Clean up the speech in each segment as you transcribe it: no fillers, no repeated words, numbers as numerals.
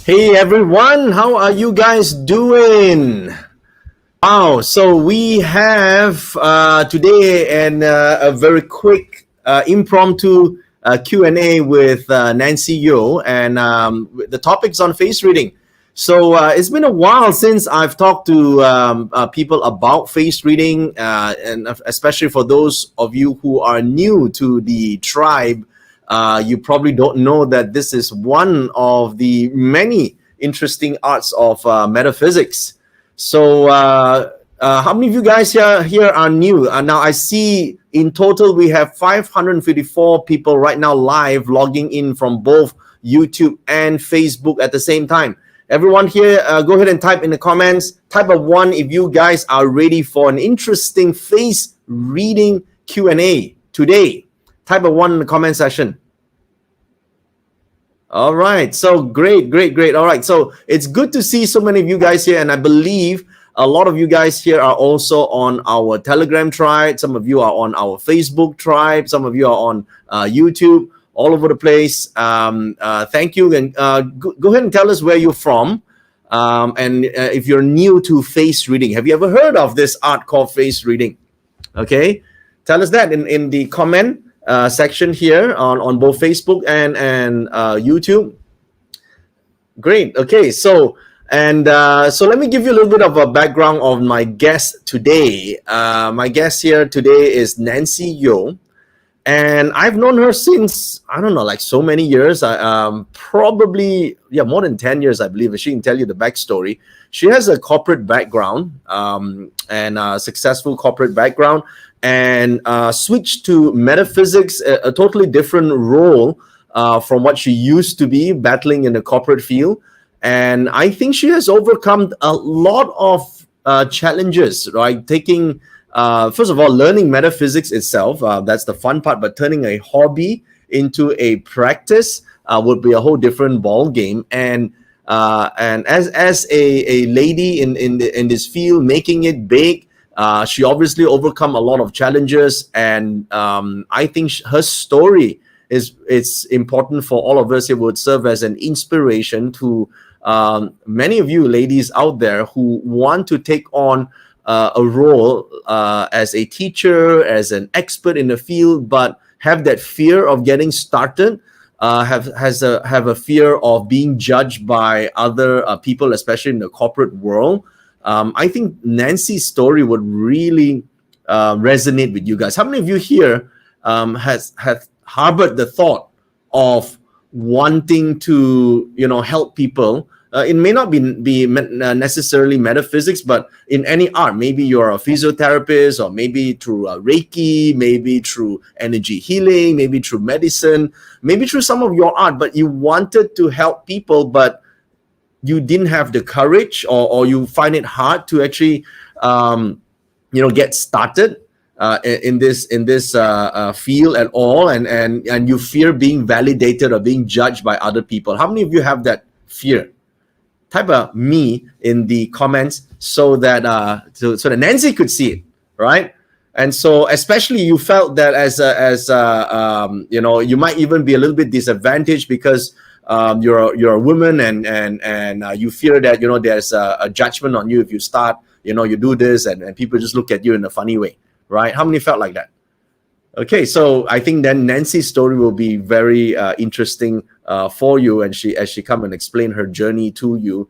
Hey everyone, how are you guys doing? Wow, so we have today a very quick impromptu Q&A with Nancy Yeoh, and the topic's on face reading. So it's been a while since I've talked to people about face reading, and especially for those of you who are new to the tribe, you probably don't know that this is one of the many interesting arts of metaphysics. So, how many of you guys here are new? Now, I see in total we have 554 people right now live logging in from both YouTube and Facebook at the same time. Everyone here, go ahead and type in the comments. Type a 1 if you guys are ready for an interesting face reading Q&A today. Type a 1 in the comment section. All right, so great. All right, so it's good to see so many of you guys here, and I believe a lot of you guys here are also on our Telegram tribe. Some of you are on our Facebook tribe. Some of you are on YouTube, all over the place. Thank you, and go ahead and tell us where you're from, and if you're new to face reading. Have you ever heard of this art called face reading? Okay, tell us that in the comment section here on both Facebook and YouTube. Great. Okay, so let me give you a little bit of a background of my guest today. My guest here today is Nancy Yeoh, and I've known her since, I don't know, like so many years. Probably more than 10 years, I believe. She can tell you the backstory. She has a corporate background, and a successful corporate background, and switched to metaphysics, a totally different role from what she used to be, battling in the corporate field. And I think she has overcome a lot of challenges, right? Taking, first of all, learning metaphysics itself, that's the fun part, but turning a hobby into a practice would be a whole different ball game. And as a lady in this field, making it big, she obviously overcome a lot of challenges, and I think her story it's important for all of us. It would serve as an inspiration to many of you ladies out there who want to take on a role as a teacher, as an expert in the field, but have that fear of getting started, have a fear of being judged by other people, especially in the corporate world. I think Nancy's story would really resonate with you guys. How many of you here have harbored the thought of wanting to, help people? It may not be necessarily metaphysics, but in any art. Maybe you're a physiotherapist, or maybe through Reiki, maybe through energy healing, maybe through medicine, maybe through some of your art, but you wanted to help people, but you didn't have the courage, or you find it hard to actually get started in this field at all, and you fear being validated or being judged by other people. How many of you have that fear? Type a me in the comments so that Nancy could see it, right? And so, especially, you felt that as you might even be a little bit disadvantaged because you're a woman, and you fear that there's a judgment on you if you start, you do this, and people just look at you in a funny way, right? How many felt like that? Okay, so I think then Nancy's story will be very interesting for you, and as she come and explain her journey to you.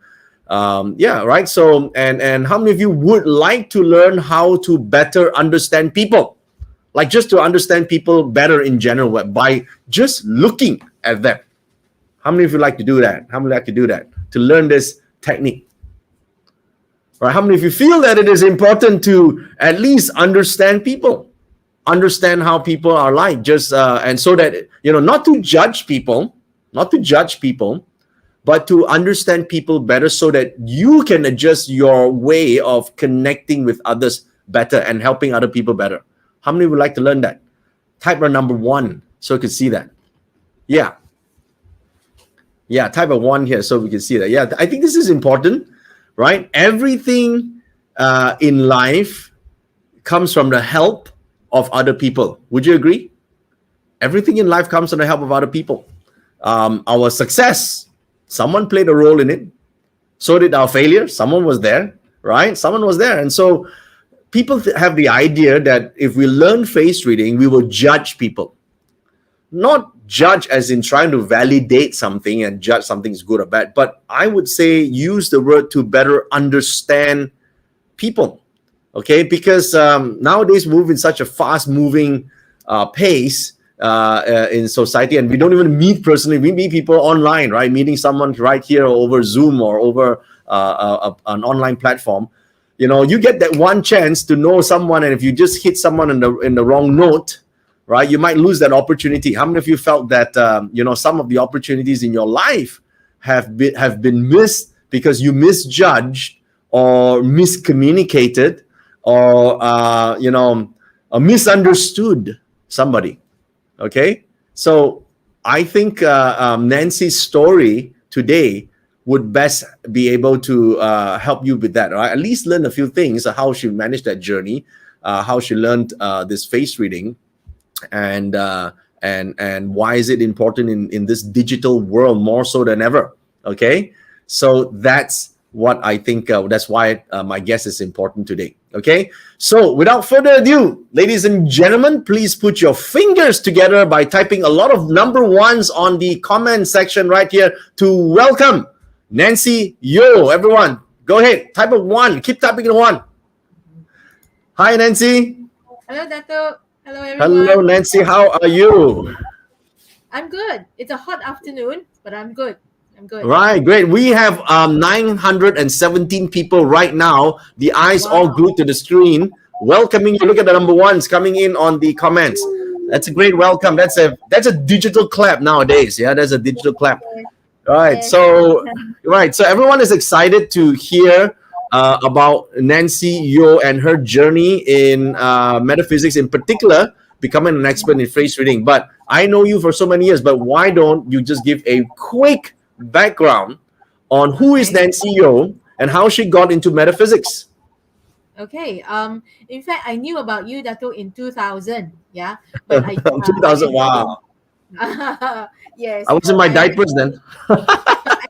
Right. So and how many of you would like to learn how to better understand people, like just to understand people better in general by just looking at them? How many of you like to do that? How many like to do that, to learn this technique? Right? How many of you feel that it is important to at least understand people, understand how people are like, just and so that not to judge people, but to understand people better, so that you can adjust your way of connecting with others better and helping other people better? How many would like to learn that? Type our number 1 so you can see that. Yeah, type a 1 here so we can see that. Yeah, I think this is important, right? Everything in life comes from the help of other people. Would you agree? Everything in life comes from the help of other people. Our success Someone played a role in it. So did our failure. Someone was there, right? Someone was there. And so people have the idea that if we learn face reading, we will judge people. Not judge as in trying to validate something and judge something's good or bad, but I would say use the word to better understand people. Okay, because nowadays we move in such a fast-moving pace in society, and we don't even meet personally. We meet people online, right? Meeting someone right here over Zoom or over an online platform. You know, you get that one chance to know someone, and if you just hit someone in the wrong note, right, you might lose that opportunity. How many of you felt that some of the opportunities in your life have been missed because you misjudged or miscommunicated or misunderstood somebody? Okay, so I think Nancy's story today would best be able to help you with that, right? At least learn a few things, how she managed that journey, how she learned this face reading, and why is it important in this digital world more so than ever. Okay, so that's what I think, that's why my guest is important today. Okay, so without further ado, ladies and gentlemen, please put your fingers together by typing a lot of number ones on the comment section right here to welcome Nancy Yeoh. Everyone, go ahead, type a one. Keep typing a one. Hi, Nancy. Hello, Dato. Hello, everyone. Hello, Nancy. How are you? I'm good. It's a hot afternoon, but I'm good. I'm good. Right, great. We have 917 people right now. The eyes all glued to the screen, welcoming you. Look at the number ones coming in on the comments. That's a great welcome. That's a digital clap nowadays. Yeah, that's a digital clap. Right. So everyone is excited to hear about Nancy Yeoh and her journey in metaphysics, in particular, becoming an expert in face reading. But I know you for so many years, but why don't you just give a quick background on who is Nancy Yeoh and how she got into metaphysics? Okay. In fact, I knew about you, Dato, in 2000. Yeah. But 2000. Wow. Yes. I was in my diapers then. I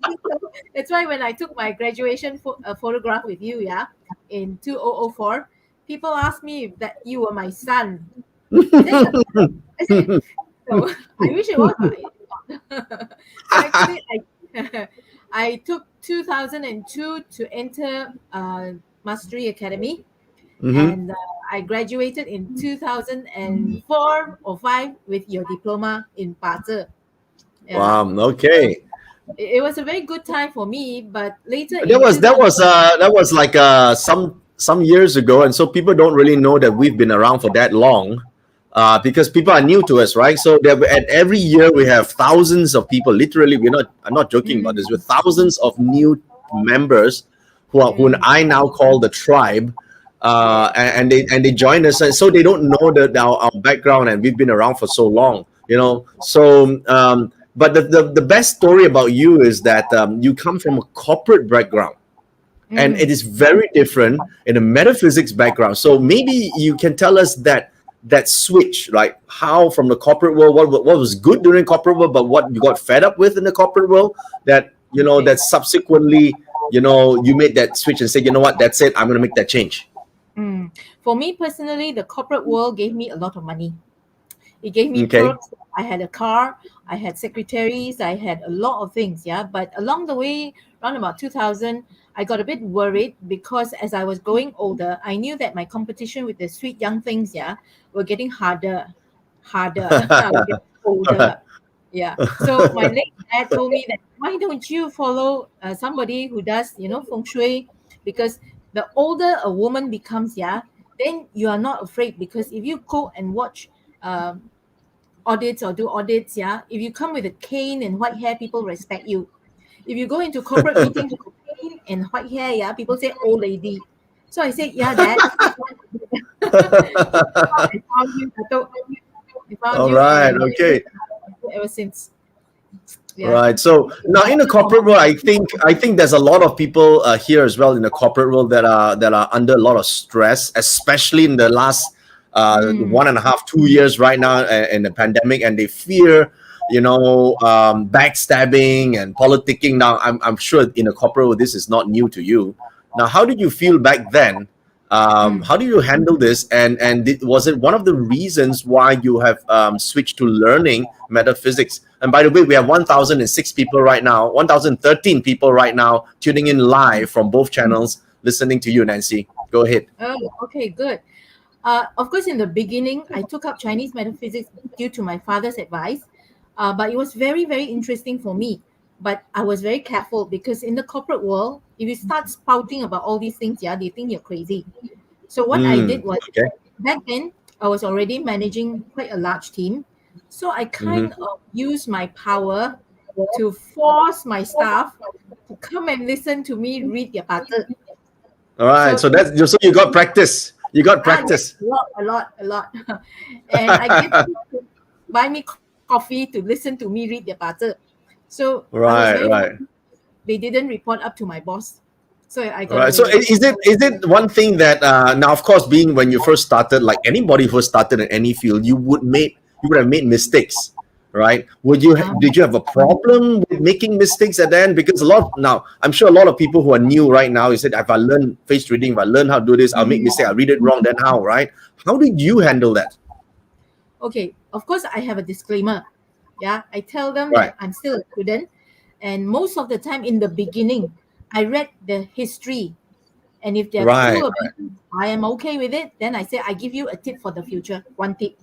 think so. That's why when I took my graduation photograph with you, yeah, in 2004, people asked me that you were my son. I said, so I wish it was. Actually, I took 2002 to enter Mastery Academy, and I graduated in 2004 or 5 with your diploma in Bazi. Wow. Okay. It was a very good time for me, but later that was like some years ago, and so people don't really know that we've been around for that long. Because people are new to us, right? So at every year we have thousands of people. Literally, I'm not joking about this. With thousands of new members who I now call the tribe, and they join us, and so they don't know our background, and we've been around for so long, you know. So, but the best story about you is that you come from a corporate background. And it is very different in a metaphysics background. So maybe you can tell us that switch, like how from the corporate world, what was good during corporate world, but what you got fed up with in the corporate world, that that subsequently you made that switch and said, you know what, that's it, I'm going to make that change. For me personally, the corporate world gave me a lot of money. It gave me perks. I had a car, I had secretaries, I had a lot of things, yeah. But along the way, around about 2000, I got a bit worried because as I was growing older, I knew that my competition with the sweet young things, yeah, were getting harder. I was getting older. Yeah. So my late dad told me that why don't you follow somebody who does, feng shui? Because the older a woman becomes, yeah, then you are not afraid, because if you go and watch audits or do audits, yeah, if you come with a cane and white hair, people respect you. If you go into corporate meetings with a cane and white hair, yeah, people say old lady. So I said, yeah, Dad. I found you. All right. Okay. Ever since. Yeah. Right. So now in the corporate world, I think there's a lot of people here as well in the corporate world that are under a lot of stress, especially in the last 1.5, 2 years right now in the pandemic, and they fear backstabbing and politicking. Now, I'm sure in a corporate world, this is not new to you. Now, how did you feel back then? How do you handle this? And was it one of the reasons why you have switched to learning metaphysics? And by the way, we have 1,006 people right now, 1,013 people right now tuning in live from both channels, listening to you, Nancy. Go ahead. Oh, okay, good. Of course, in the beginning, I took up Chinese metaphysics due to my father's advice, but it was very, very interesting for me. But I was very careful because in the corporate world, if you start spouting about all these things, yeah, they think you're crazy. So what I did was, Okay. back then, I was already managing quite a large team. So I kind of used my power to force my staff to come and listen to me read their pattern. All right. So so you got practice. You got practice. Yes, a lot. And I get them to buy me coffee to listen to me read their pattern. So I was Right, very right. happy. They didn't report up to my boss. So I got Right. So away with is it one thing that now, of course, being when you first started, like anybody who started in any field, you would have made mistakes, right? Did you have a problem with making mistakes at the end? Because now I'm sure a lot of people who are new right now, you said, if I learn face reading, if I learn how to do this, I'll make mistake, I'll read it wrong, then how, right? How did you handle that? Okay, of course I have a disclaimer. Yeah, I tell them Right. that I'm still a student, and most of the time in the beginning, I read the history, and if they're Right. true about it, I am okay with it. Then I say I give you a tip for the future. One tip.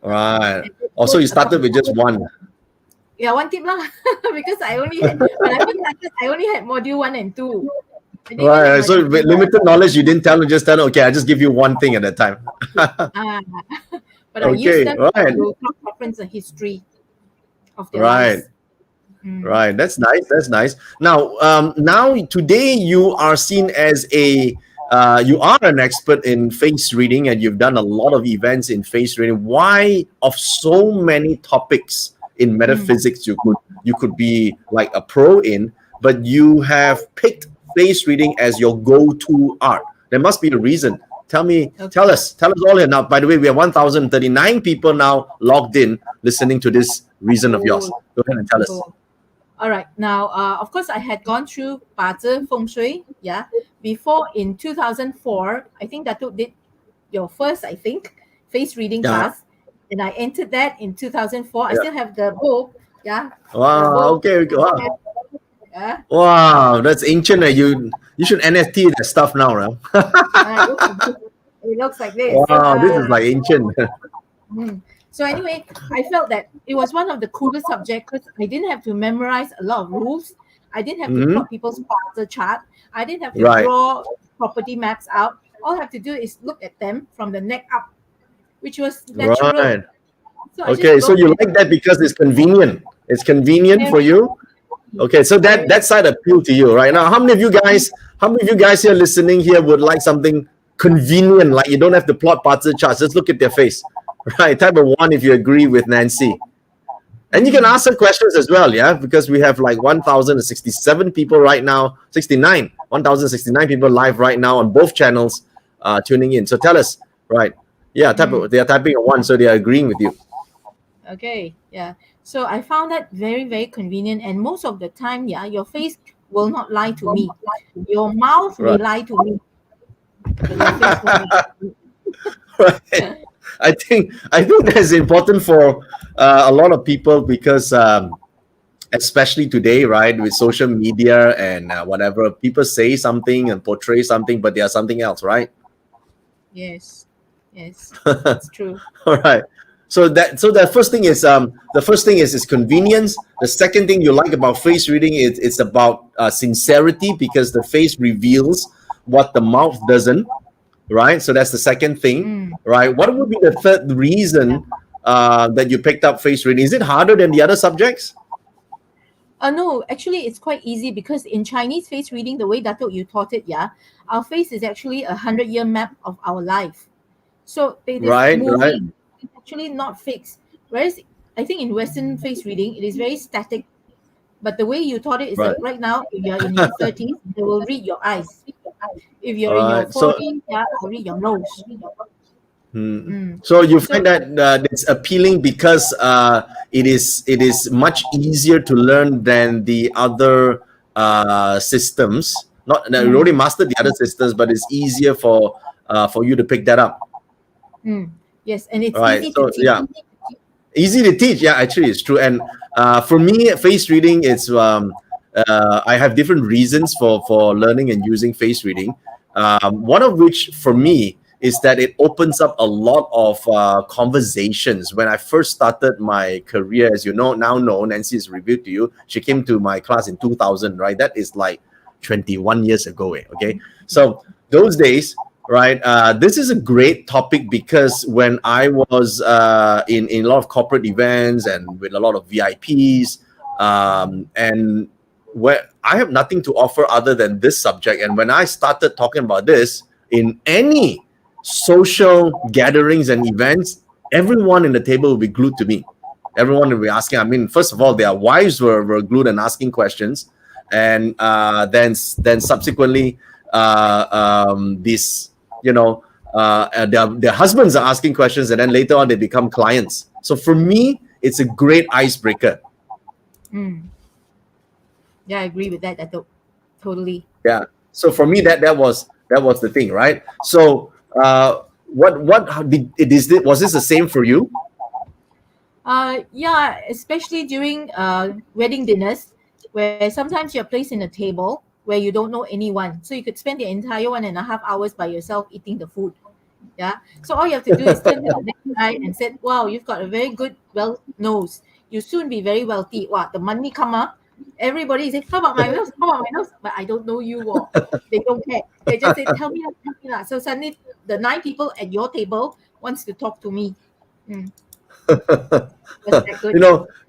Right. And it Also, goes you started with just one. Yeah, one tip lah. Because I only had, when I first started, I only had module 1 and 2. I didn't even Right. have So module with limited knowledge, you didn't just tell them, okay, I just give you one thing at a time. Ah, but I used Okay. them Right. to cross-reference the history of their Right. lives. Mm. Right. That's nice. That's nice. Now today you are seen as you are an expert in face reading, and you've done a lot of events in face reading. Why, of so many topics in metaphysics, you could be like a pro in, but you have picked face reading as your go-to art? There must be a reason. Tell us all here now. By the way, we have 1,039 people now logged in, listening to this reason of yours. Go ahead and tell us. Cool. All right. Now, of course, I had gone through 八字 feng shui. Yeah. Before in 2004, I think Datuk did your first, I think, face reading Yeah. class, and I entered that in 2004. I Yeah. still have the book. Yeah. The Wow. book. Okay. Wow. Yeah. Wow. That's ancient. You should NFT that stuff now, right? It looks like this. Wow. This is like ancient. So anyway, I felt that it was one of the coolest subjects because I didn't have to memorize a lot of rules. I didn't have to plot people's parts chart. I didn't have to Right. draw property maps out. All I have to do is look at them from the neck up, which was natural. Right. So I Okay. just So go you with like that because it's convenient. It's convenient for you. Okay. So that side appeal to you right now. How many of you guys here listening here would like something convenient, like you don't have to plot parts of charts? Just look at their face. Right. Type of 1 if you agree with Nancy. And you can ask her questions as well, yeah, because we have like 1,067 people right now, 1,069 people live right now on both channels tuning in. So tell us, right? Yeah, they are typing a 1, so they are agreeing with you. Okay, yeah. So I found that very, very convenient. And most of the time, yeah, your face will not lie to me. Your mouth may lie to me. But your face won't lie to me. Right. I think that's important for a lot of people because especially today, right, with social media and whatever, people say something and portray something, but they are something else, right? Yes, that's true. All right. So the first thing is convenience. The second thing you like about face reading is it's about sincerity, because the face reveals what the mouth doesn't. Right, so that's the second thing, right? What would be the third reason that you picked up face reading? Is it harder than the other subjects? No, actually, it's quite easy because in Chinese face reading, the way Datuk you taught it, yeah, our face is actually 100-year map of our life. So it is moving. It's actually not fixed. Whereas I think in Western face reading, it is very static. But the way you taught it is that right now, if you're in your 30s, they will read your eyes. If you're in your 40s, yeah, I'll read your nose. Hmm. Mm. So you So find that it's appealing because it is much easier to learn than the other systems. Not you already mm, mastered the other systems, but it's easier for you to pick that up. mm. Yes, and it's Right. easy to So teach. yeah, easy to teach. Yeah, actually, it's true. And for me, face reading, it's I have different reasons for learning and using face reading. One of which, for me, is that it opens up a lot of conversations. When I first started my career, as you know, Nancy is revealed to you. She came to my class in 2000, right? That is like 21 years ago. Okay, so those days, right? This is a great topic because when I was in a lot of corporate events and with a lot of VIPs, and where I have nothing to offer other than this subject, and when I started talking about this in any social gatherings and events, everyone in the table will be glued to me. Everyone will be asking. I mean, first of all, their wives were glued and asking questions, and then subsequently, these their husbands are asking questions, and then later on they become clients. So for me, it's a great icebreaker. Mm. Yeah, I agree with that. Totally. Yeah. So for me, that was the thing, right? So what how did was this the same for you? Yeah, especially during wedding dinners, where sometimes you're placed in a table where you don't know anyone. So you could spend the entire 1.5 hours by yourself eating the food. Yeah. So all you have to do is turn to the next guy and said, "Wow, you've got a very good well nose. You soon be very wealthy. Wow, the money come up." Everybody say, "How about my nose? How about my nose?" But I don't know you. Or they don't care. They just say, "Tell me, lah, tell me." Lah. So suddenly, the 9 people at your table wants to talk to me. Mm, was that good?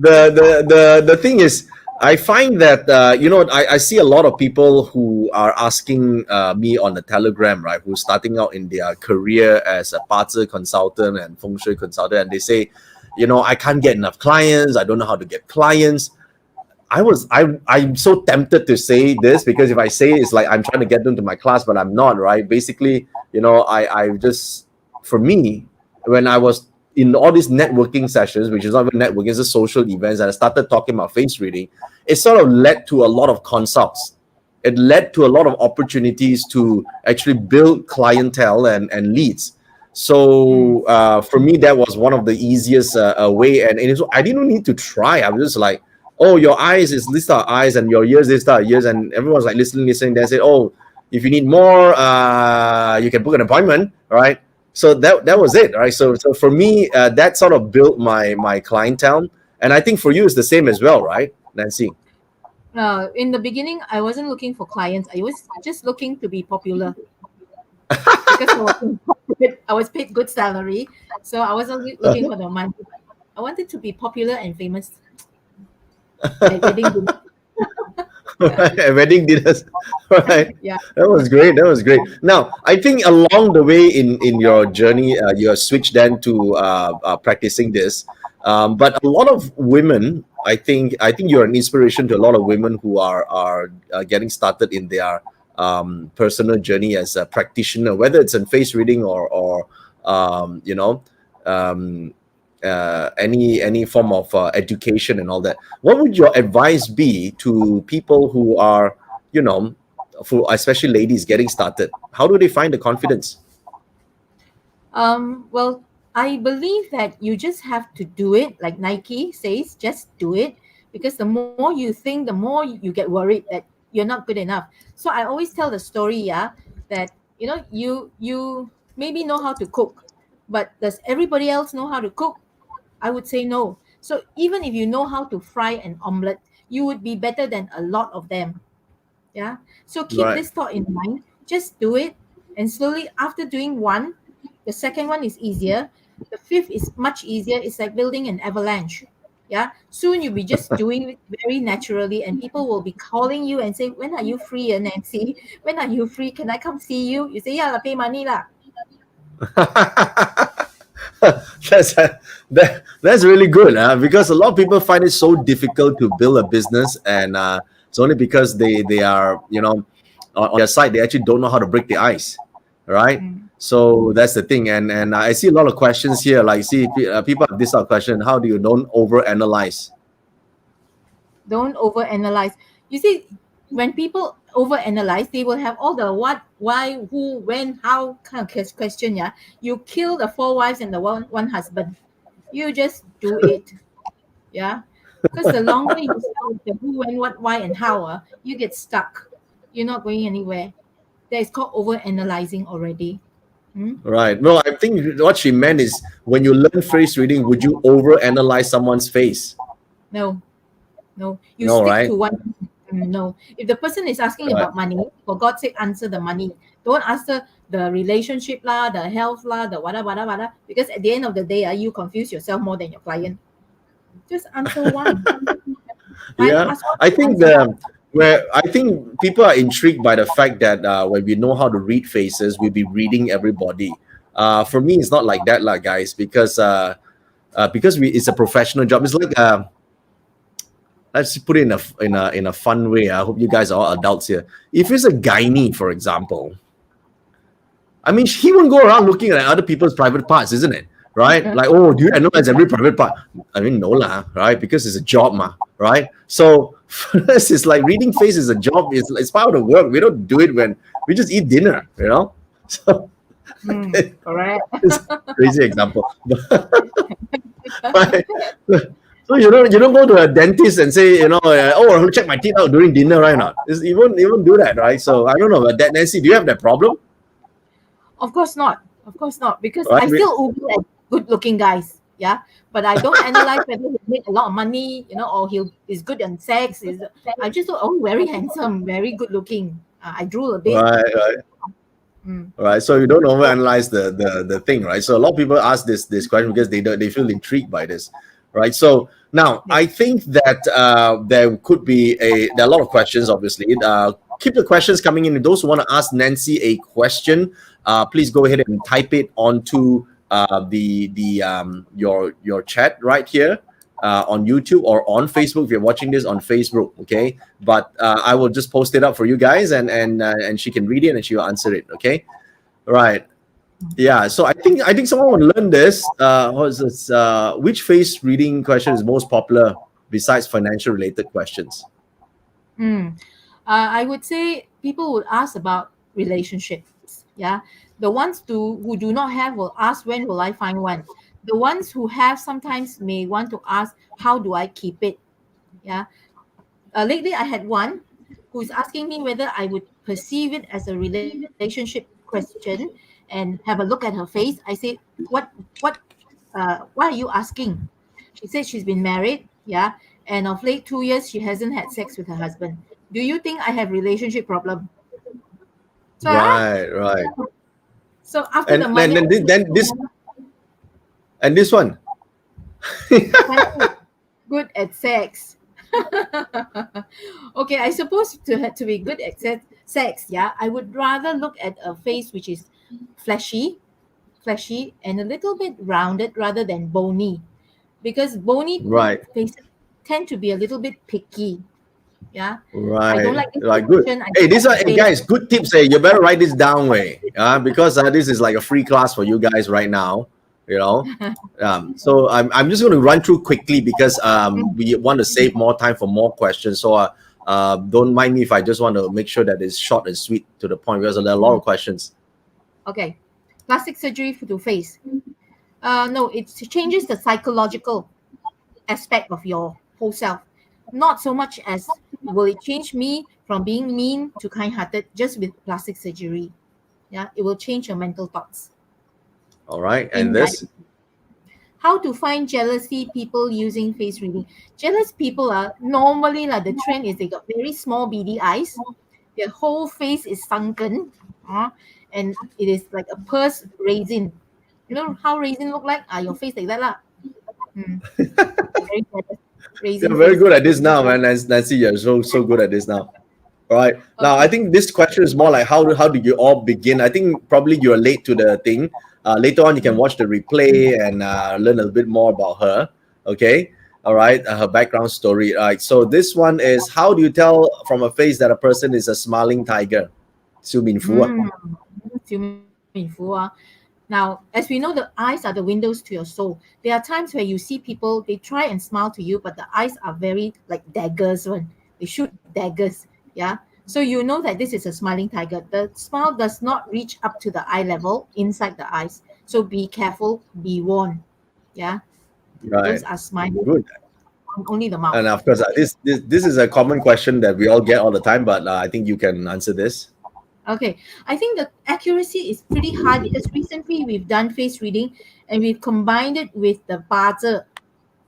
The thing is, I find that I see a lot of people who are asking me on the Telegram, right, who's starting out in their career as a parzi consultant and feng shui consultant, and they say, I can't get enough clients, I don't know how to get clients. I'm so tempted to say this, because if I say it's like I'm trying to get them to my class, but I'm not, right? Basically, I just, for me, when I was in all these networking sessions, which is not even networking, it's just social events, and I started talking about face reading, it sort of led to a lot of consults. It led to a lot of opportunities to actually build clientele and leads. Mm, So for me, that was one of the easiest way, and I didn't need to try. I was just like, oh, your eyes is this are eyes, and your ears this are ears, and everyone's like listening. They say, oh, if you need more, you can book an appointment, right? So that was it, right? So for me, that sort of built my clientele, and I think for you it's the same as well, right, Nancy? in the beginning, I wasn't looking for clients. I was just looking to be popular because I was paid good salary, so I wasn't looking for the money. I wanted to be popular and famous at wedding dinner. Right, wedding dinners. Right. Yeah. That was great. That was great. Now, I think along the way in your journey, you have switched then to practicing this. But a lot of women, I think you're an inspiration to a lot of women who are getting started in their personal journey as a practitioner, whether it's in face reading or um, any form of education and all that. What would your advice be to people who are, you know, for especially ladies getting started? How do they find the confidence? Well, I believe that you just have to do it, like Nike says, just do it. Because the more you think, the more you get worried that you're not good enough. So I always tell the story, yeah, that you maybe know how to cook, but does everybody else know how to cook? I would say no. So even if you know how to fry an omelette, you would be better than a lot of them. Yeah. So keep Right. this thought in mind. Just do it. And slowly, after doing one, the second one is easier. The fifth is much easier. It's like building an avalanche. Yeah. Soon you'll be just doing it very naturally, and people will be calling you and say, "When are you free, Nancy? When are you free? Can I come see you?" You say, "Yeah, lah, pay money lah." that's that's really good, because a lot of people find it so difficult to build a business, and it's only because they are on their side, they actually don't know how to break the ice, right? Mm. So that's the thing, and I see a lot of questions here. Like, see, people have this sort of question: how do you don't overanalyze? Don't overanalyze. You see, when people overanalyze, they will have all the what, why, who, when, how kind of question. Yeah, you kill the four wives and the one husband. You just do it. Yeah, because the longer you start with the who, when, what, why, and how, you get stuck. You're not going anywhere. That is called overanalyzing already. Hmm? Right. No, I think what she meant is when you learn face reading, would you overanalyze someone's face? No, no. You No, stick right? to one. No. If the person is asking Right. about money, for God's sake, answer the money. Don't answer the relationship lah, the health lah, the wada. Because at the end of the day, you confuse yourself more than your client. Just answer one. Right? Yeah, Ask one, I think answer one. I think people are intrigued by the fact that when we know how to read faces, we'll be reading everybody. For me, it's not like that, lah, guys, because it's a professional job. It's like let's put it in a fun way. I hope you guys are all adults here. If it's a gynae, for example, I mean, he won't go around looking at other people's private parts, isn't it? Right? Like, oh, do you analyze every private part? I mean, no lah, right? Because it's a job, ma, right? So for us, it's like reading face is a job. It's part of the work. We don't do it when we just eat dinner, you know? So Correct. it's a crazy example. Right? So you don't go to a dentist and say, oh, I'll check my teeth out during dinner, right? Not you won't do that, right? So I don't know about that, Nancy. Do you have that problem? Of course not. Of course not. Because Right? I still Uber at good looking guys. Yeah. But I don't analyze whether he make a lot of money, or is good in sex. I just thought, oh, very handsome, very good looking. I drew a bit. Right. Mm. Right. So you don't overanalyze the thing, right? So a lot of people ask this question because they feel intrigued by this, right? So now Yeah. I think that there could be there are a lot of questions, obviously. Keep the questions coming in. Those who want to ask Nancy a question, please go ahead and type it onto your chat right here on YouTube or on Facebook if you're watching this on Facebook. Okay, but I will just post it up for you guys, and she can read it and she will answer it. Okay, right. Yeah. So I think someone will learn this. What is this? Which face reading question is most popular besides financial related questions? Mm. I would say people would ask about relationships. Yeah, the ones who do not have will ask, when will I find one? The ones who have sometimes may want to ask, how do I keep it? Yeah. Lately, I had one who's asking me whether I would perceive it as a relationship question and have a look at her face. I say, why are you asking? She said she's been married, yeah, and of late 2 years she hasn't had sex with her husband. Do you think I have relationship problem? So, Right. Right. so after And the money, then this one. good at sex. Okay, I suppose to have to be good at sex, yeah, I would rather look at a face which is fleshy, and a little bit rounded rather than bony, because bony Right. faces tend to be a little bit picky. Yeah, I don't Right. like this Right. Good. position. I Hey, don't like these are the hey face. guys, good tips. Hey, you better write this down, way. Because this is like a free class for you guys right now. You know. So I'm just going to run through quickly because we want to save more time for more questions. So don't mind me if I just want to make sure that it's short and sweet to the point because there are a lot of questions. Okay, plastic surgery to face. No, it changes the psychological aspect of your whole self. Not so much as will it change me from being mean to kind-hearted just with plastic surgery. Yeah, it will change your mental thoughts. All right. And this. Indirectly. How to find jealousy people using face reading? Jealous people are normally like the trend is they got very small beady eyes. Their whole face is sunken, and it is like a purse raisin. You know how raisin look like? Your face like that lah. Hmm. Very jealous. Raisin You're very face. good at this now, man. Nancy, you're so good at this now. All right. Now, I Okay. think this question is more like how do you all begin? I think probably you're late to the thing. Later on, you can watch the replay and learn a little bit more about her. Okay. All right. Her background story. All right. So this one is, how do you tell from a face that a person is a smiling tiger? Su Min Fu. Mm. Now, as we know, the eyes are the windows to your soul. There are times where you see people, they try and smile to you, but the eyes are very like daggers one. They shoot daggers. Yeah. So you know that this is a smiling tiger. The smile does not reach up to the eye level inside the eyes. So be careful, be warned. Yeah. Those Right. are smiling, Good. only the mouth. And of course, this is a common question that we all get all the time, but I think you can answer this. Okay, I think the accuracy is pretty high because recently we've done face reading and we've combined it with the buzzer.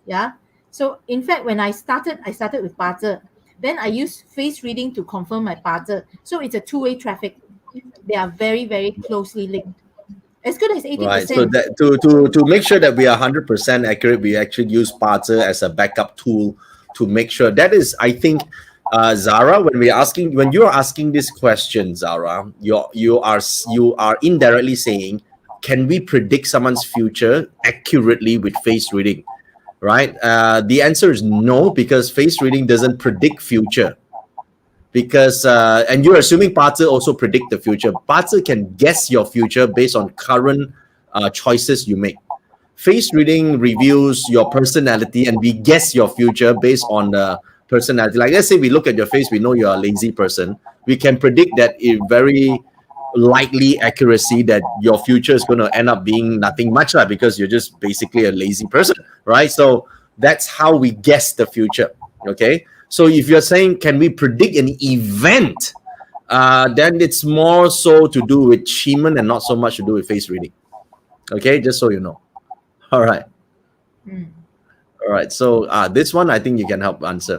Yeah. So in fact, when I started with buzzer. Then I used face reading to confirm my buzzer. So it's a two-way traffic. They are very, very closely linked. As good as Right. So 80%. that to make sure that we are 100% accurate, we actually use Parser as a backup tool to make sure. That is, I think, Zara, when you are asking this question, Zara, you are indirectly saying, can we predict someone's future accurately with face reading? Right. The answer is no, because face reading doesn't predict future. Because and you're assuming Parser also predict the future. Parser can guess your future based on current choices you make. Face reading reveals your personality, and we guess your future based on the personality. Like, let's say we look at your face, we know you're a lazy person. We can predict that in very likely accuracy that your future is going to end up being nothing much, because you're just basically a lazy person, right? So that's how we guess the future. Okay. So if you're saying, can we predict an event? Then it's more so to do with Shiman and not so much to do with face reading. Okay, just so you know. All right. Hmm. All right. So this one I think you can help answer.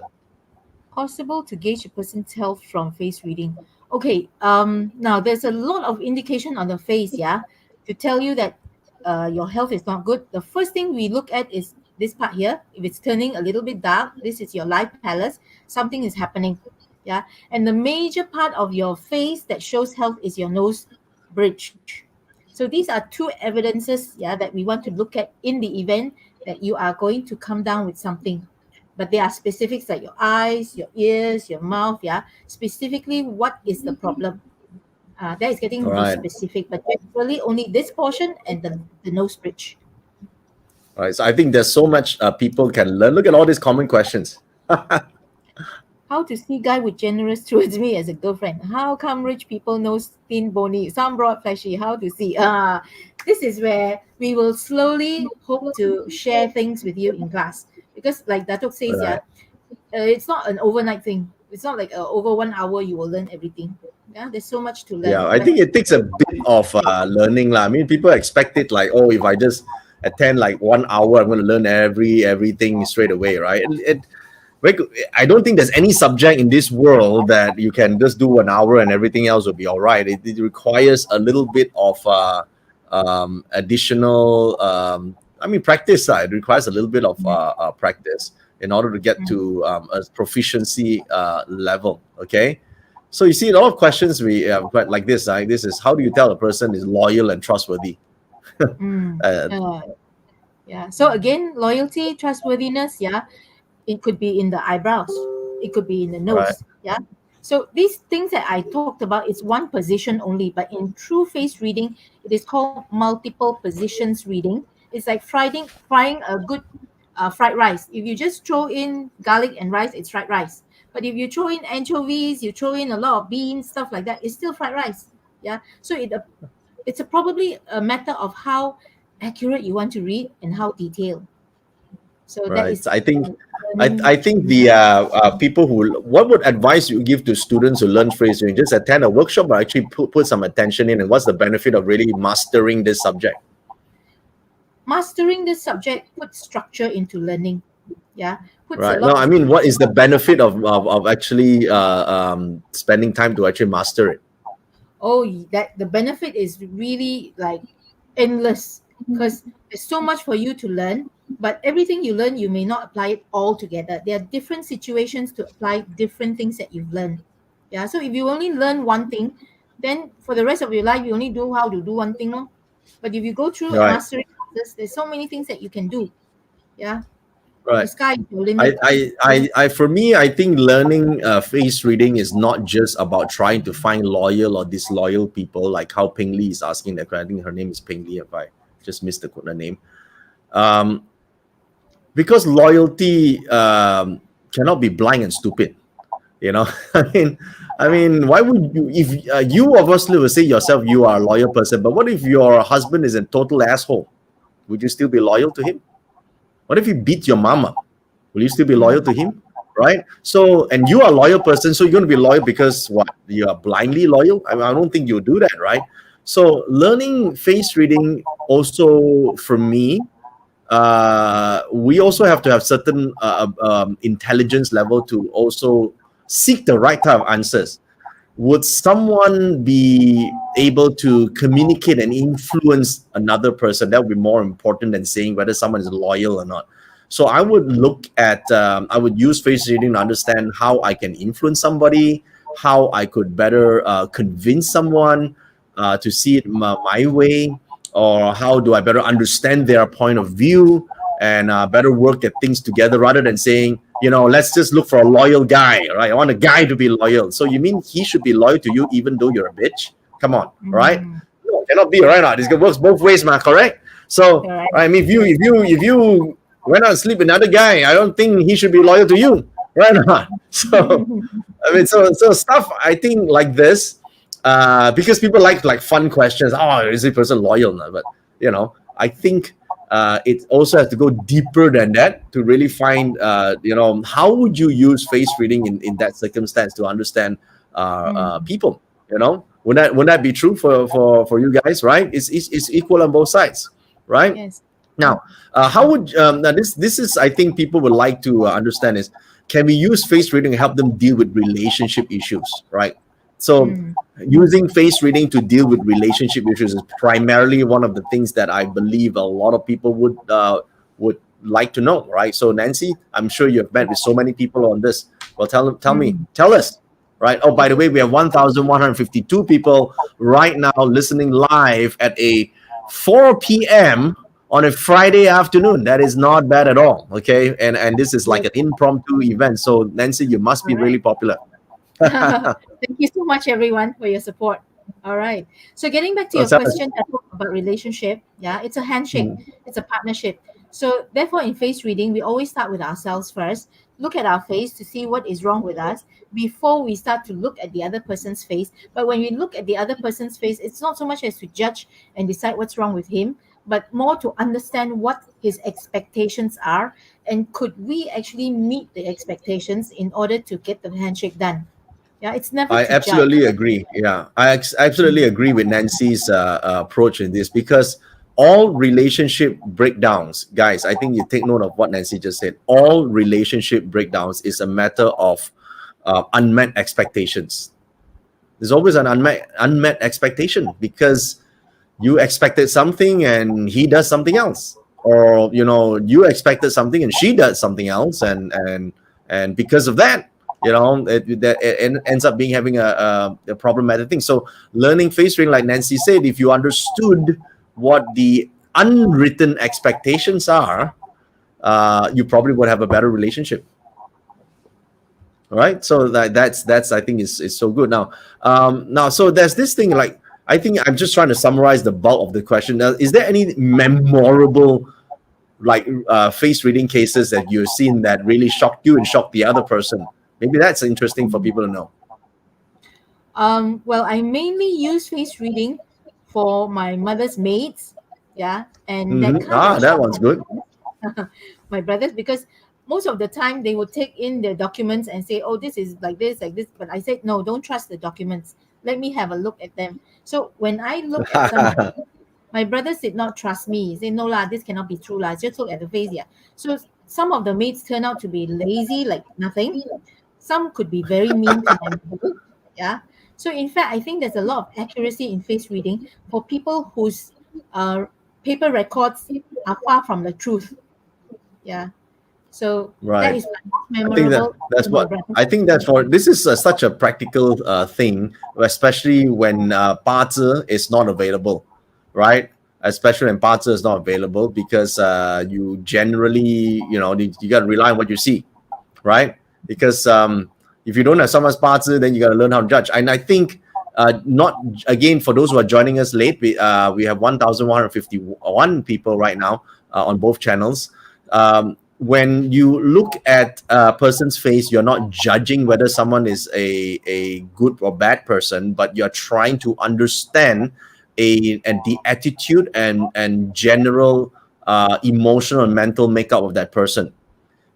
Possible to gauge a person's health from face reading. Okay, now there's a lot of indication on the face, yeah, to tell you that your health is not good. The first thing we look at is this part here. If it's turning a little bit dark, this is your life palace. Something is happening, yeah. And the major part of your face that shows health is your nose bridge. So these are two evidences, yeah, that we want to look at in the event that you are going to come down with something, but there are specifics like your eyes, your ears, your mouth. Yeah, specifically, what is the problem? That is getting All into right. specific, but generally only this portion and the nose bridge. All right. So I think there's so much people can learn. Look at all these common questions. How to see guy with generous towards me as a girlfriend? How come rich people nose thin bony, some broad fleshy? How to see? This is where we will slowly hope to share things with you in class because, like Datuk says, Right. yeah, it's not an overnight thing. It's not like over 1 hour you will learn everything. Yeah, there's so much to learn. Yeah, I think it takes a bit of learning lah. I mean, people expect it like, oh, if I just attend like 1 hour, I'm going to learn everything straight away, right? I don't think there's any subject in this world that you can just do 1 hour and everything else will be all right. It requires a little bit of additional, I mean, practice. It requires a little bit of practice in order to get to a proficiency level. Okay. So you see a lot of questions we have got like this. This is, how do you tell a person is loyal and trustworthy? Mm. Uh, Yeah. So again, loyalty, trustworthiness, yeah, it could be in the eyebrows, it could be in the right. nose, yeah. So these things that I talked about is one position only, but in true face reading, it is called multiple positions reading. It's like frying a good fried rice. If you just throw in garlic and rice, it's fried rice. But if you throw in anchovies, you throw in a lot of beans, stuff like that, it's still fried rice. Yeah. So it's probably a matter of how accurate you want to read and how detailed. So that Right. is So I think learning. I think the people who, what would advice you give to students who learn phrase reading? Just attend a workshop or actually put some attention in, and what's the benefit of really mastering this subject? Mastering this subject puts structure into learning. Yeah, puts a Right. No, lot I of mean, what is the benefit of actually spending time to actually master it? oh, that the benefit is really like endless because there's so much for you to learn, but everything you learn you may not apply it all together. There are different situations to apply different things that you've learned. Yeah, so if you only learn one thing, then for the rest of your life you only do how to do one thing, no? But if you go through Right. mastery classes, there's so many things that you can do. Yeah. The Right. sky is your limit. So, For me, I think learning face reading is not just about trying to find loyal or disloyal people, like how Ping Li is asking that. I think her name is Ping Li, if I just missed the name. Um, because loyalty cannot be blind and stupid. You know, why would you? If you obviously will say yourself you are a loyal person, but what if your husband is a total asshole? Would you still be loyal to him? What if he beat your mama? Will you still be loyal to him? Right? So, and you are a loyal person, so you're going to be loyal because what? You are blindly loyal? I don't think you'll do that, right? So, learning face reading also for me, we also have to have certain intelligence level to also seek the right type of answers. Would someone be able to communicate and influence another person? That would be more important than saying whether someone is loyal or not. So I would look at, I would use face reading to understand how I can influence somebody, how I could better convince someone to see it my way, or how do I better understand their point of view and better work at things together rather than saying, let's just look for a loyal guy, right? I want a guy to be loyal. So you mean he should be loyal to you even though you're a bitch? Come on, right? mm, No, cannot be, right? Now, this works both ways, man. Correct? So, correct. I mean, if you went out and sleep with another guy, I don't think he should be loyal to you, right? Not. So, so stuff I think like this, because people like fun questions. Oh, is this person loyal? No, but I think it also has to go deeper than that to really find, how would you use face reading in that circumstance to understand Mm, people? Would that be true for you guys? Right? It's equal on both sides, right? yes. Now, how would now this is I think people would like to understand is, can we use face reading to help them deal with relationship issues, right? So Mm, using face reading to deal with relationship issues is primarily one of the things that I believe a lot of people would like to know, right? So Nancy, I'm sure you've met with so many people on this. Well, mm. tell us, right? Oh, by the Okay. way, we have 1,152 people right now listening live at a 4 p.m. on a Friday afternoon. That is not bad at all. Okay. And this is like Yes. an impromptu event. So Nancy, you must All be right. really popular. Thank you so much, everyone, for your support. All right. So, getting back to Oh, your tell us. question about relationship, yeah, it's a handshake, Mm. it's a partnership. So, therefore, in face reading, we always start with ourselves first, look at our face to see what is wrong with us before we start to look at the other person's face. But when we look at the other person's face, it's not so much as to judge and decide what's wrong with him, but more to understand what his expectations are and could we actually meet the expectations in order to get the handshake done. Yeah, it's never I to judge. absolutely agree. Yeah, absolutely Mm, agree with Nancy's approach in this, because all relationship breakdowns, guys, I think you take note of what Nancy just said. All relationship breakdowns is a matter of unmet expectations. There's always an unmet expectation because you expected something and he does something else, or you expected something and she does something else, and because of that, it ends up being having a problematic thing. So learning face reading, like Nancy said, if you understood what the unwritten expectations are, you probably would have a better relationship. All right, so that's I think is so good. Now so there's this thing, like, I think I'm just trying to summarize the bulk of the question. Now, is there any memorable, like, face reading cases that you've seen that really shocked you and shocked the other person? Maybe that's interesting for mm. people to know. Well, I mainly use face reading for my mother's maids, yeah, and that kind of That shocked one's good. my brothers because most of the time they would take in the documents and say, "Oh, this is like this." But I said, "No, don't trust the documents. Let me have a look at them." So when I look at some of them, my brothers did not trust me. He said, "No lah, this cannot be true lah. Just look at the face, yeah." So some of the maids turn out to be lazy, like nothing. Some could be very mean to my mother. Yeah. So in fact, I think there's a lot of accuracy in face reading for people whose uh, paper records are far from the truth. Yeah. So that Right. is my most I think memorable that's to my what brothers. I think that's for. This is such a practical thing, especially when 八字 is not available, right? especially when parts is not available, because you generally, you got to rely on what you see, right? Because if you don't have someone's parts, then you got to learn how to judge. And I think, not again, for those who are joining us late, we have 1,151 people right now on both channels. When you look at a person's face, you're not judging whether someone is a good or bad person, but you're trying to understand and the attitude and general emotional and mental makeup of that person.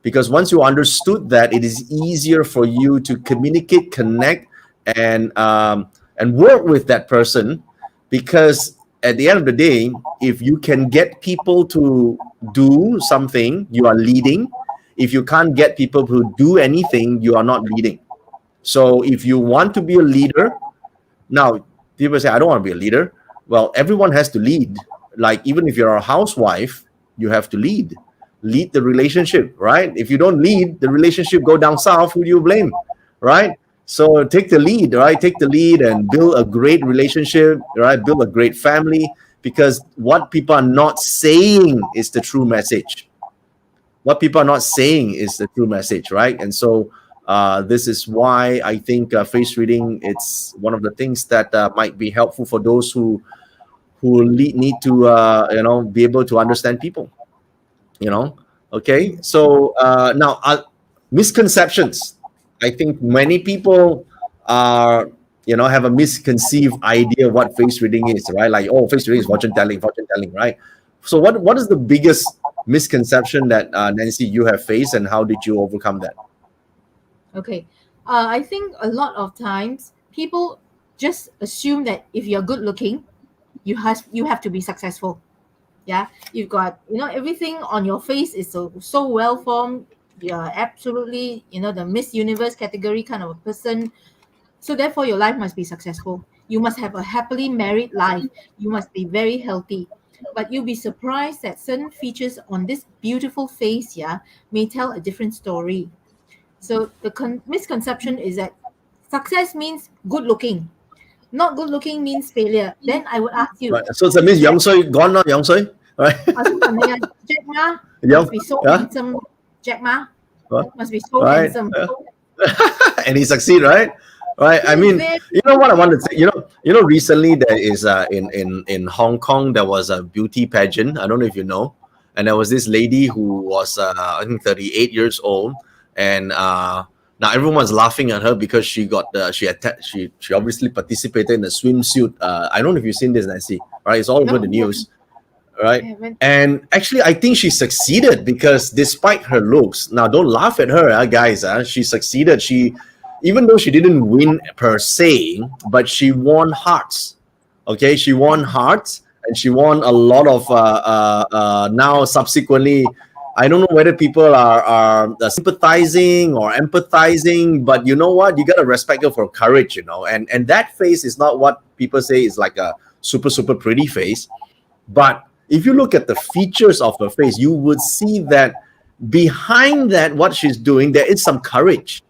Because once you understood that, it is easier for you to communicate, connect, and work with that person. Because at the end of the day, if you can get people to do something, you are leading. If you can't get people to do anything, you are not leading. So if you want to be a leader, now people say, I don't want to be a leader. Well, everyone has to lead. Like, even if you're a housewife, you have to lead the relationship, right? If you don't lead, the relationship go down south. Who do you blame, right? So take the lead, right? Take the lead and build a great relationship, right? Build a great family, because what people are not saying is the true message. What people are not saying is the true message, right? And so this is why I think face reading, it's one of the things that might be helpful for those who need to be able to understand people. Okay. So now, misconceptions. I think many people are have a misconceived idea of what face reading is, right? Like, oh, face reading is fortune telling, right? So what is the biggest misconception that Nancy, you have faced, and how did you overcome that? Okay. I think a lot of times people just assume that if you're good looking, you have to be successful. Yeah, you've got everything on your face is so well formed. You're absolutely the Miss Universe category kind of a person. So therefore, your life must be successful. You must have a happily married life. You must be very healthy. But you'll be surprised that certain features on this beautiful face, yeah, may tell a different story. So the misconception is that success means good looking. Not good looking means failure. Then I would ask you, Right. So that means Yang Sui gone, not Yang Sui, right? Jack Ma Yang, must be so yeah, handsome. Jack Ma what? must be so Right. handsome. And he succeed, right? Right. I He is mean, very you know what I want to say. Recently there is in Hong Kong, there was a beauty pageant. I don't know if you know, and there was this lady who was I think 38 years old, and now everyone's laughing at her because she got she obviously participated in the swimsuit. I don't know if you've seen this, Nancy. Right? It's all over the news, right? And actually, I think she succeeded, because despite her looks, now don't laugh at her, guys. She succeeded. Even though she didn't win per se, but she won hearts. Okay, she won hearts, and she won a lot of. Now, subsequently, I don't know whether people are sympathizing or empathizing, but you know what? You gotta respect her for courage, and that face is not what people say is like a super pretty face, but if you look at the features of her face, you would see that behind that, what she's doing, there is some courage.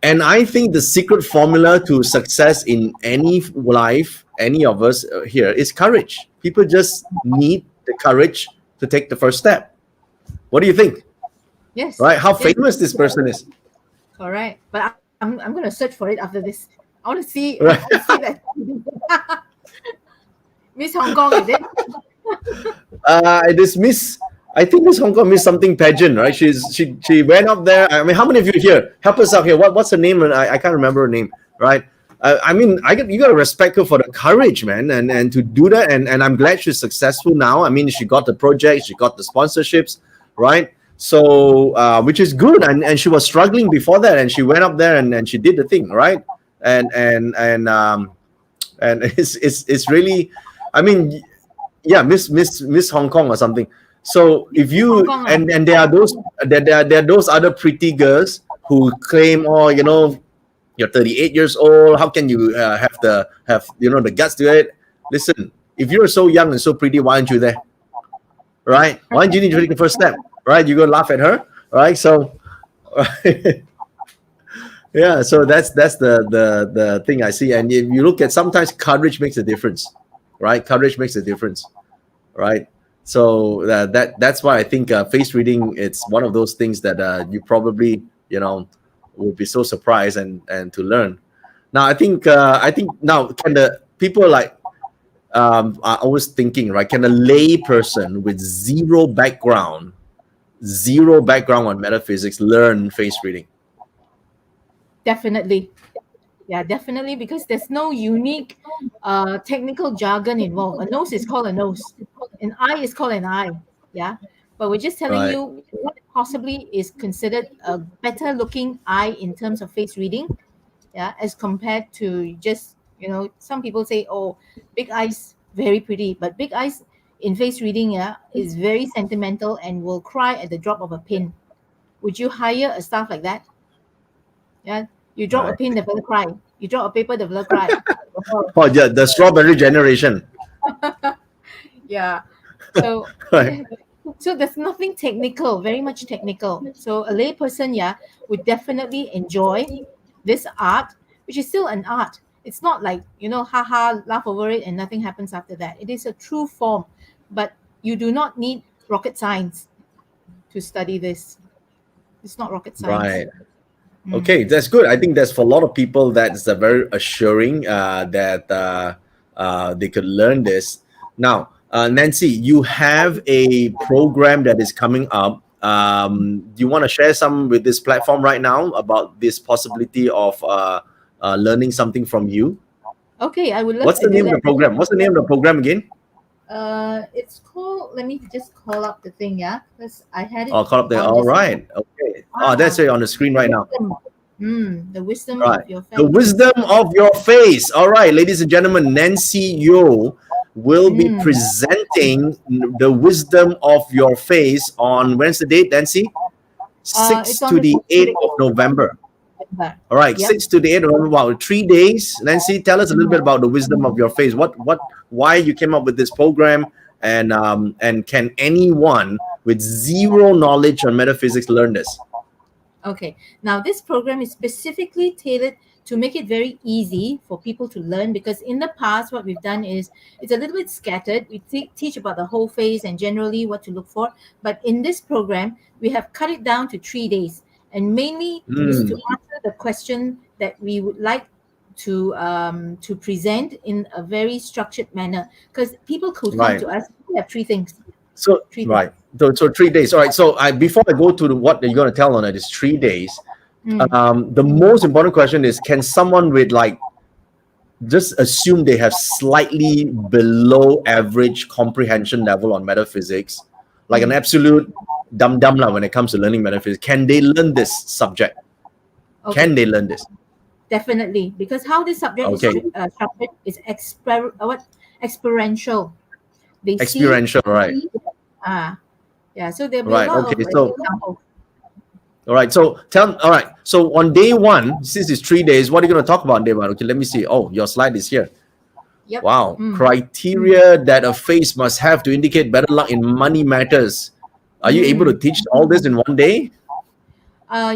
And I think the secret formula to success in any life, any of us here, is courage. People just need the courage to take the first step. What do you think? yes. Right? How Yes. famous this person is? All right, but I'm gonna search for it after this. I want to see. Right. I want to see that. Miss Hong Kong, is it? This Miss, I think Miss Hong Kong Miss something pageant, right? She went up there. I mean, how many of you here? Help us out here. What's her name? And I can't remember her name, right? I mean, you gotta respect her for the courage, man, and to do that. And I'm glad she's successful now. I mean, she got the project, she got the sponsorships, right? So which is good. And she was struggling before that, and she went up there and she did the thing, right? And it's really, I mean, yeah, Miss Hong Kong or something. So if you and there are those other pretty girls who claim, oh, you're 38 years old, how can you have the guts to it? Listen, if you're so young and so pretty, why aren't you there? Right? Why don't you need to take the first step? Right? You go laugh at her, right? So yeah, so that's the thing I see. And if you look at, sometimes courage makes a difference, right? Courage makes a difference. right? So that's why I think face reading, it's one of those things that you probably, would be so surprised and to learn. Now I think now, can the people like, are always thinking, right? Can a lay person with zero background on metaphysics learn face reading? Definitely. Yeah, definitely, because there's no unique technical jargon involved. A nose is called a nose, an eye is called an eye. Yeah, but we're just telling Right. you what possibly is considered a better looking eye in terms of face reading. Yeah, as compared to just, some people say, oh, big eyes very pretty, but big eyes in face reading, yeah, is very sentimental and will cry at the drop of a pin. Would you hire a staff like that? Yeah, you drop a Right. pin, the fella cry. You drop a paper, the fella cry. Oh, Oh yeah, the strawberry generation. yeah. So Right. so there's nothing technical, very much technical. So a layperson, yeah, would definitely enjoy this art, which is still an art. It's not like, haha, laugh over it and nothing happens after that. It is a true form, but you do not need rocket science to study this. It's not rocket science. Right. Mm. Okay, that's good. I think that's for a lot of people, that's a very assuring that they could learn this. Now, Nancy, you have a program that is coming up. Do you want to share some with this platform right now about this possibility of learning something from you? Okay, I would love What's to the do name of the that. program? What's the name of the program again? It's called. Let me just call up the thing, yeah, because I had it Oh, call up there. on All just right. Okay. Oh, that's ah it on the screen right now. wisdom. The wisdom Right. of your The face. wisdom of your face. All right, ladies and gentlemen, Nancy Yeoh will be Mm. presenting the wisdom of your face on, when's the date, Nancy? It's 6 on to the the 6th to the 8th of 8th November. of November. All right, Yep. 6 to the 8th of November, about 3 days. Nancy, tell us a little bit about the wisdom of your face. Why you came up with this program, and can anyone with zero knowledge on metaphysics learn this? Okay. Now, this program is specifically tailored to make it very easy for people to learn, because in the past, what we've done is it's a little bit scattered. We teach about the whole face and generally what to look for. But in this program, we have cut it down to 3 days. And mainly is to Hmm. answer the question that we would like to present in a very structured manner. Because people could come Right. to us, we have three things. So Three things. right. So 3 days. All right. So before I go to what you're going to tell on it is 3 days. Mm. The most important question is: can someone with, like, just assume they have slightly below average comprehension level on metaphysics, like an Mm. absolute dum dum when it comes to learning metaphysics, can they learn this subject? Can Okay. they learn this? Definitely, because how this subject is Okay. structured is experiential. They see, Experiential. Right. ah, yeah. So there'll be a Right. lot of Okay. So examples. all right. So all right. So on day one, since it's 3 days, what are you going to talk about on day one? Okay. Let me see. Oh, your slide is here. Yep. Wow. Mm. Criteria that a face must have to indicate better luck in money matters. Are you able to Mm. teach all this in one day?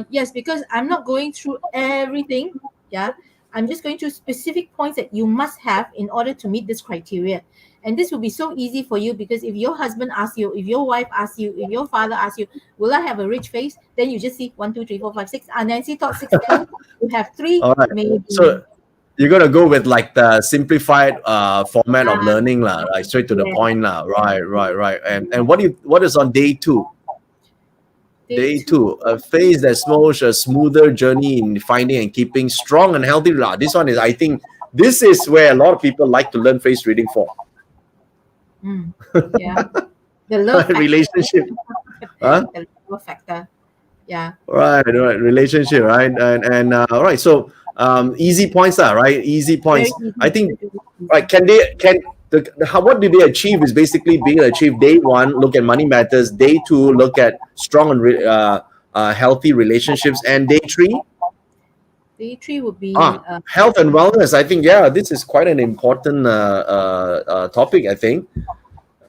Yes, because I'm not going through everything. Yeah, I'm just going through specific points that you must have in order to meet this criteria. And this will be so easy for you, because if your husband asks you, if your wife asks you, if your father asks you, will I have a rich face? Then you just see 1, 2, 3, 4, 5, 6. Nancy thought 16. You have three, All right. maybe. So you're gonna go with like the simplified format of Ah, learning, lah, like straight to the yeah. point, lah. Right, right, right. And what is on day two? Day Day two. two, a phase that shows a smoother journey in finding and keeping strong and healthy. This one is, I think, this is where a lot of people like to learn face reading for. Mm, yeah. The love factor. Relationship, huh? The love factor. Yeah. Right, right, relationship, right, and all right. So easy points, are right. Easy Very points. I easy. think, Very right. easy. What did they achieve is basically being achieved. Day one, look at money matters. Day two, look at strong and healthy relationships. And day three, Day three would be health and wellness. I think, yeah, this is quite an important topic, I think,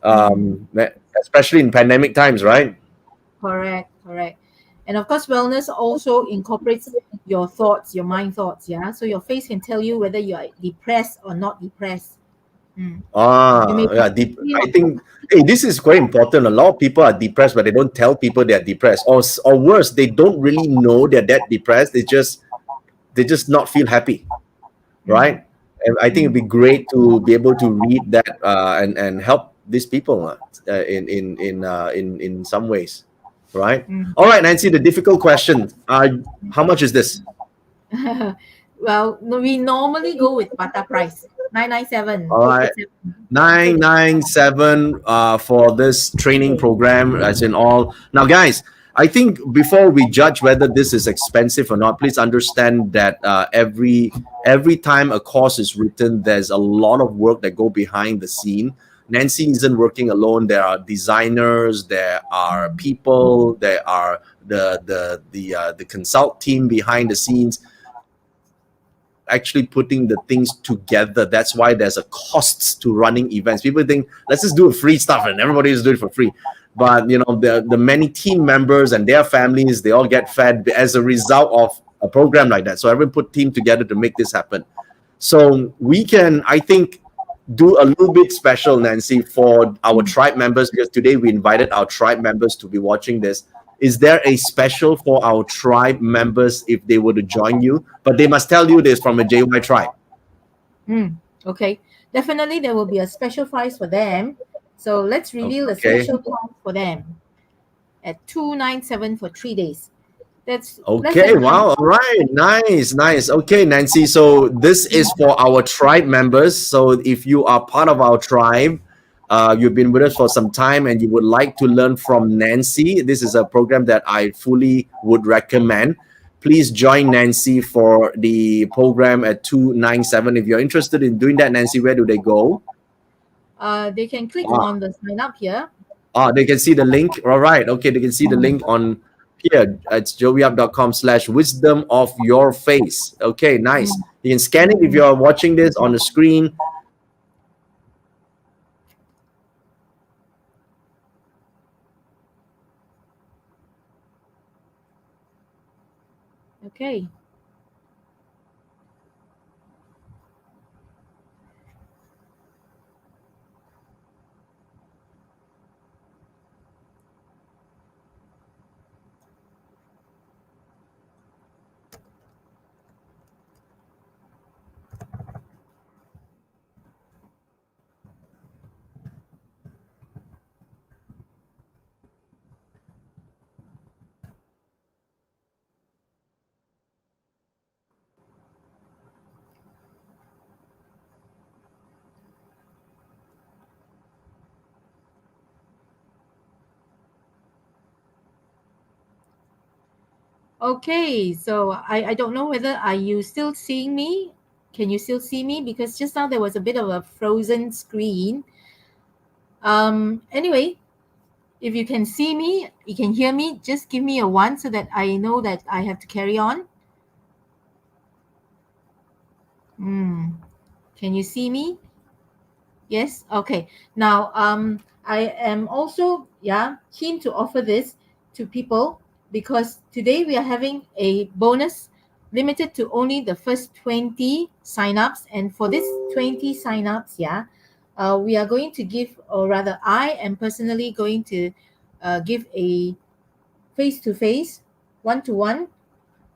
mm, especially in pandemic times, right? correct, correct. And of course, wellness also incorporates your thoughts, your mind thoughts. Yeah. So your face can tell you whether you are depressed or not depressed. Mm. You may Ah, be yeah, deep. feel I think, hey, this is very important. A lot of people are depressed, but they don't tell people they're depressed, or worse, they don't really know they're that depressed. They just not feel happy, mm, right? And I think it'd mm, be great to be able to read that and help these people in some ways, right? mm. All right, Nancy, the difficult question. How much is this? Well, no, we normally go with Bata price 997, All right. 887 after the 997 for this 3 training days. program, as in all. Now, guys, I think before we judge whether this is expensive or not, please understand that every time a course is written, there's a lot of work that go behind the scene. Nancy isn't working alone. There are designers, there are people, there are the consult team behind the scenes actually putting the things together. That's why there's a costs to running events. People think, let's just do free stuff and everybody is doing it for free. But the many team members and their families, they all get fed as a result of a program like that. So everyone put team together to make this happen. So we can, I think, do a little bit special, Nancy, for our tribe members, because today we invited our tribe members to be watching this. Is there a special for our tribe members if they were to join you? But they must tell you this from a JY tribe. Mm, okay. Definitely there will be a special price for them. So let's reveal a Okay. special price for them at 297 for 3 days. That's less Okay, than wow. All right. Nice, nice. Okay, Nancy. So this is for our tribe members. So if you are part of our tribe, you've been with us for some time and you would like to learn from Nancy, this is a program that I fully would recommend. Please join Nancy for the program at 297. If you're interested in doing that, Nancy, where do they go? they can click Ah, on the sign up here. they can see the link. All right. Okay, they can see the link on here. It's joeyup.com/wisdom of your face. Okay, nice. Mm, You can scan it if mm. you're watching this on the screen. Okay. Okay, so I don't know whether are you still seeing me? Can you still see me? Because just now there was a bit of a frozen screen. Anyway, if you can see me, you can hear me, just give me a one so that I know that I have to carry on. Hmm. Can you see me? Yes. Okay. Now, I am also keen to offer this to people because today we are having a bonus limited to only the first 20 signups, and for this 20 signups, we are going to give, or rather, I am personally going to give a face-to-face, one-to-one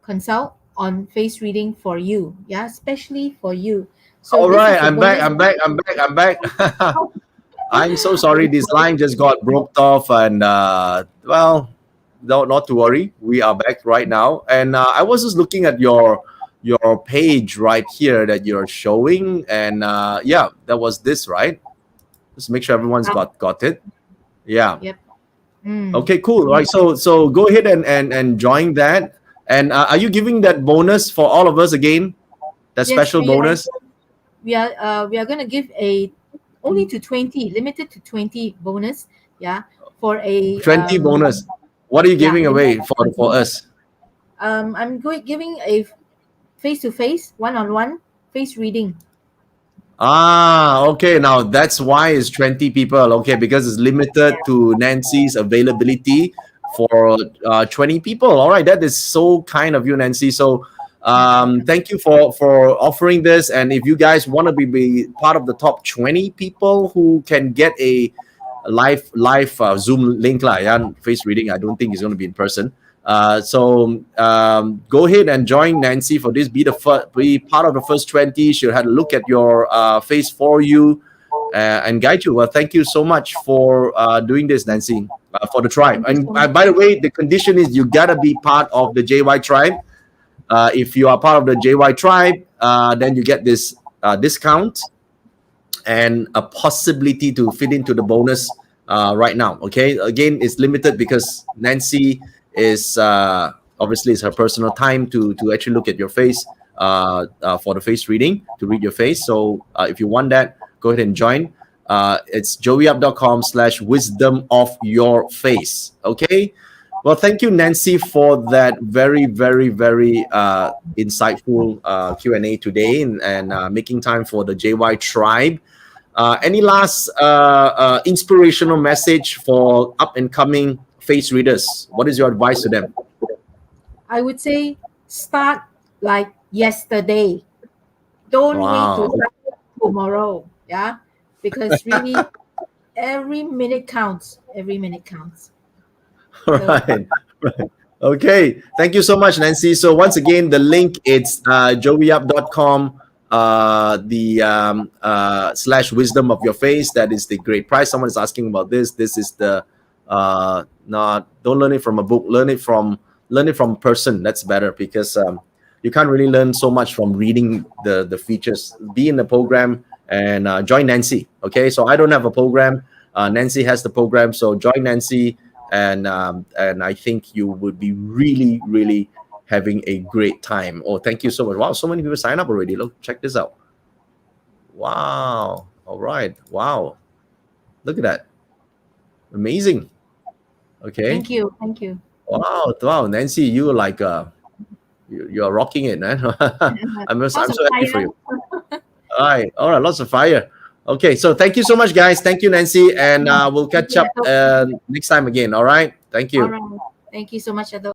consult on face reading for you. Yeah, especially for you. So All this right, is a I'm back. bonus. I'm back. I'm back. I'm back. I'm so sorry. This line just got broke off, and well, no, not to worry. We are back right now, and I was just looking at your page right here that you're showing, and yeah, that was this, right? Just make sure everyone's Ah, got it. Yeah. yep. Mm. Okay, cool. Right. So go ahead and join that. And are you giving that bonus for all of us again? That Yes, special bonus? we are going to give a only to 20, limited to 20 bonus. Yeah, for a 20 bonus. What are you yeah, giving limit, away for us? I'm going giving a face to face, one on one face reading. Ah, okay. Now that's why it's 20 people. Okay, because it's limited to Nancy's availability for 20 people. All right, that is so kind of you, Nancy. So Thank you for offering this. And if you guys want to be part of the top 20 people who can get a live Zoom link lah, yeah, face reading, I don't think it's going to be in person. So go ahead and join Nancy for this. Be part of the first 20. She'll have a look at your face for you and guide you. Well, thank you so much for doing this, Nancy, for the tribe. And by the way, the condition is you gotta be part of the JY tribe. If you are part of the JY tribe, then you get this discount and a possibility to fit into the bonus right now. Okay, again, it's limited because Nancy is obviously it's her personal time to actually look at your face for the face reading, to read your face. So if you want that, go ahead and join. It's joeyup.com/wisdom of your face. Okay. Well, thank you, Nancy, for that very, very, very insightful Q&A today and making time for the JY tribe. Any last inspirational message for up and coming face readers? What is your advice to them? I would say start like yesterday. Don't wait to start tomorrow. Yeah, because really every minute counts. Every minute counts. All right. Okay. Thank you so much, Nancy. So once again, the link it's joeyup.com /wisdom of your face. That is the great price. Someone is asking about this. This is the don't learn it from a book. Learn it from person. That's better because you can't really learn so much from reading the features. Be in the program and join Nancy. Okay. So I don't have a program. Nancy has the program. So join Nancy. And I think you would be really, really having a great time. Oh, thank you so much. Wow, so many people sign up already. Look, check this out. Wow. All right. Wow. Look at that. Amazing. Okay. Thank you. Thank you. Wow, Nancy, you like you're rocking it, man. I'm so happy for you. All right. Lots of fire. Okay, so thank you so much, guys. Thank you, Nancy, and we'll catch up next time again. All right. Thank you. All right. Thank you so much, Ado.